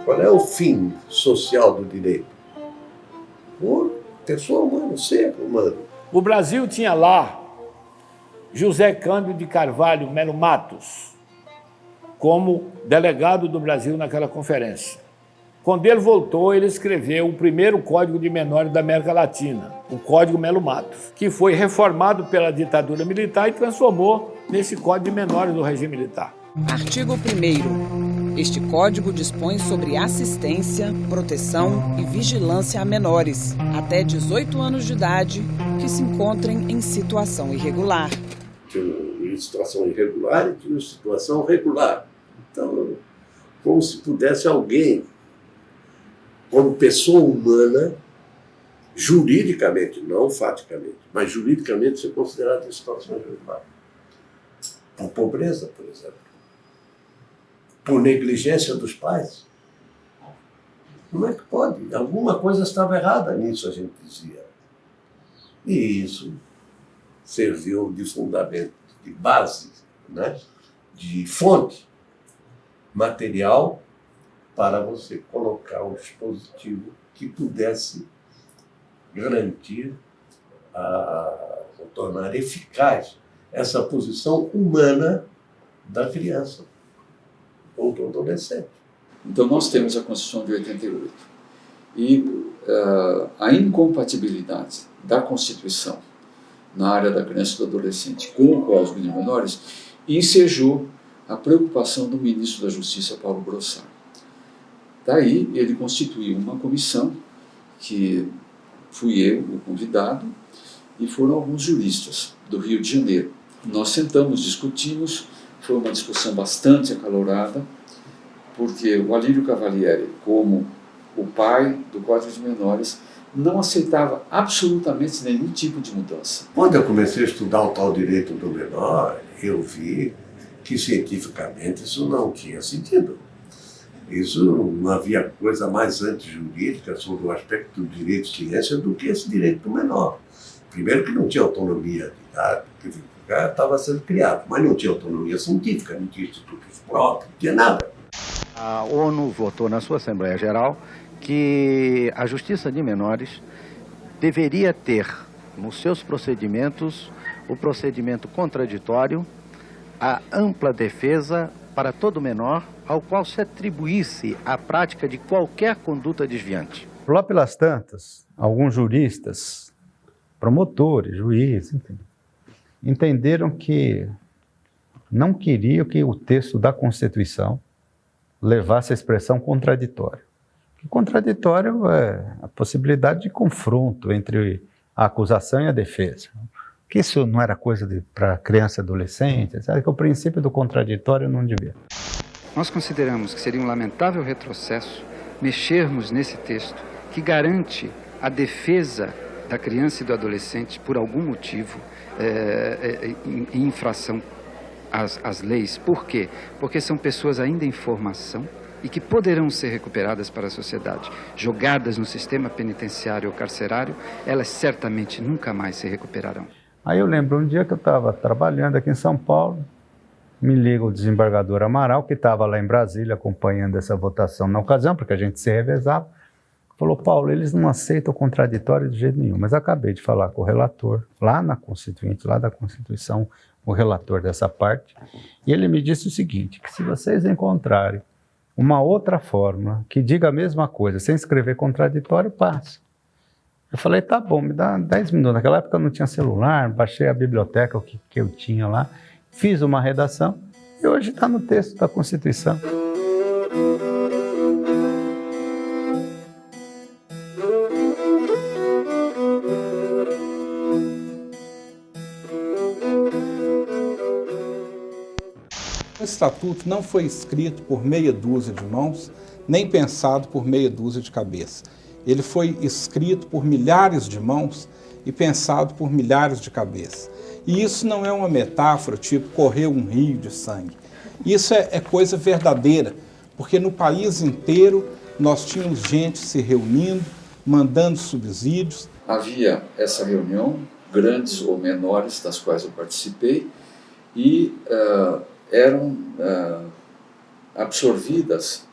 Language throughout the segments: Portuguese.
Qual é o fim social do direito? Por pessoa humana, ser humano. O Brasil tinha lá José Cândido de Carvalho Melo Matos como delegado do Brasil naquela conferência. Quando ele voltou, ele escreveu o primeiro Código de Menores da América Latina, o Código Melo Matos, que foi reformado pela ditadura militar e transformou nesse Código de Menores do regime militar. Artigo 1º. Este código dispõe sobre assistência, proteção e vigilância a menores, até 18 anos de idade, que se encontrem em situação irregular. Tinha situação irregular e tinha situação regular. Então, como se pudesse alguém, como pessoa humana, juridicamente, não faticamente, mas juridicamente ser considerado em situação irregular. Por pobreza, por exemplo. Por negligência dos pais. Como é que pode? Alguma coisa estava errada nisso, a gente dizia. E isso serviu de fundamento, de base, né? De fonte material para você colocar um dispositivo que pudesse garantir, ou tornar eficaz essa posição humana da criança ou do adolescente. Então nós temos a Constituição de 88 e a incompatibilidade da Constituição na área da criança e do adolescente com o Código de Menores ensejou a preocupação do ministro da Justiça, Paulo Grossar. Daí ele constituiu uma comissão, que fui eu o convidado, e foram alguns juristas do Rio de Janeiro. Nós sentamos, discutimos, foi uma discussão bastante acalorada, porque o Alírio Cavalieri, como o pai do Código de Menores, não aceitava absolutamente nenhum tipo de mudança. Quando eu comecei a estudar o tal direito do menor, eu vi que cientificamente isso não tinha sentido. Isso não havia coisa mais antijurídica sobre o aspecto do direito de ciência do que esse direito do menor. Primeiro que não tinha autonomia de idade, porque estava sendo criado, mas não tinha autonomia científica, não tinha institutos próprios, não tinha nada. A ONU votou na sua Assembleia Geral que a Justiça de Menores deveria ter nos seus procedimentos o procedimento contraditório, a ampla defesa para todo menor ao qual se atribuísse a prática de qualquer conduta desviante. Lá pelas tantas, alguns juristas, promotores, juízes, enfim, entenderam que não queriam que o texto da Constituição levasse a expressão contraditório. O contraditório é a possibilidade de confronto entre a acusação e a defesa. Que isso não era coisa para criança e adolescente, sabe? Que o princípio do contraditório não devia. Nós consideramos que seria um lamentável retrocesso mexermos nesse texto que garante a defesa da criança e do adolescente por algum motivo em infração às leis. Por quê? Porque são pessoas ainda em formação e que poderão ser recuperadas para a sociedade. Jogadas no sistema penitenciário ou carcerário, elas certamente nunca mais se recuperarão. Aí eu lembro um dia que eu estava trabalhando aqui em São Paulo, me liga o desembargador Amaral, que estava lá em Brasília acompanhando essa votação na ocasião, porque a gente se revezava, falou: Paulo, eles não aceitam o contraditório de jeito nenhum, mas acabei de falar com o relator, lá na Constituinte, lá da Constituição, o relator dessa parte, e ele me disse o seguinte, que se vocês encontrarem uma outra fórmula que diga a mesma coisa, sem escrever contraditório, passa. Eu falei: tá bom, me dá 10 minutos. Naquela época eu não tinha celular, baixei a biblioteca, o que eu tinha lá, fiz uma redação e hoje está no texto da Constituição. O Estatuto não foi escrito por meia dúzia de mãos, nem pensado por meia dúzia de cabeças. Ele foi escrito por milhares de mãos e pensado por milhares de cabeças. E isso não é uma metáfora, tipo correr um rio de sangue. Isso é coisa verdadeira, porque no país inteiro nós tínhamos gente se reunindo, mandando subsídios. havia essa reunião, grandes ou menores, das quais eu participei, e eram absorvidos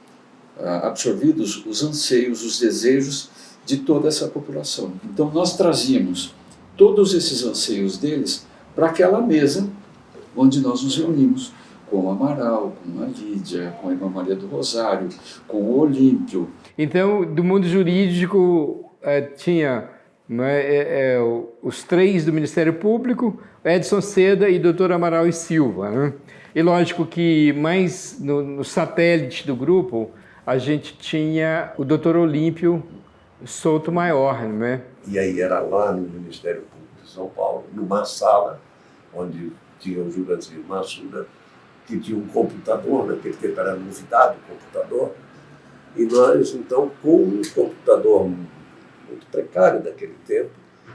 os anseios, os desejos de toda essa população. Então nós trazíamos todos esses anseios deles para aquela mesa onde nós nos reunimos, com o Amaral, com a Lídia, com a Irmã Maria do Rosário, com o Olímpio. Então, do mundo jurídico, tinha os três do Ministério Público, Edson Seda e Dr. Amaral e Silva. Né? E lógico que mais no satélite do grupo, a gente tinha o Dr. Olímpio Souto-Maior. Né? E aí era lá no Ministério Público de São Paulo, numa sala, onde tinha o Jurandir Massuda, que tinha um computador, naquele tempo era novidade o computador, e nós, então, com um computador muito precário daquele tempo,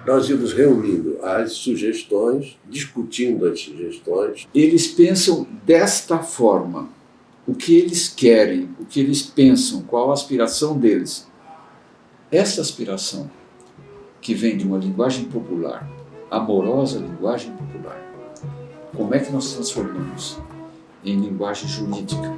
nós íamos reunindo as sugestões, discutindo as sugestões. Eles pensam desta forma, o que eles querem, o que eles pensam, qual a aspiração deles. Essa aspiração, que vem de uma linguagem popular, amorosa linguagem popular, como é que nós transformamos em linguagem jurídica?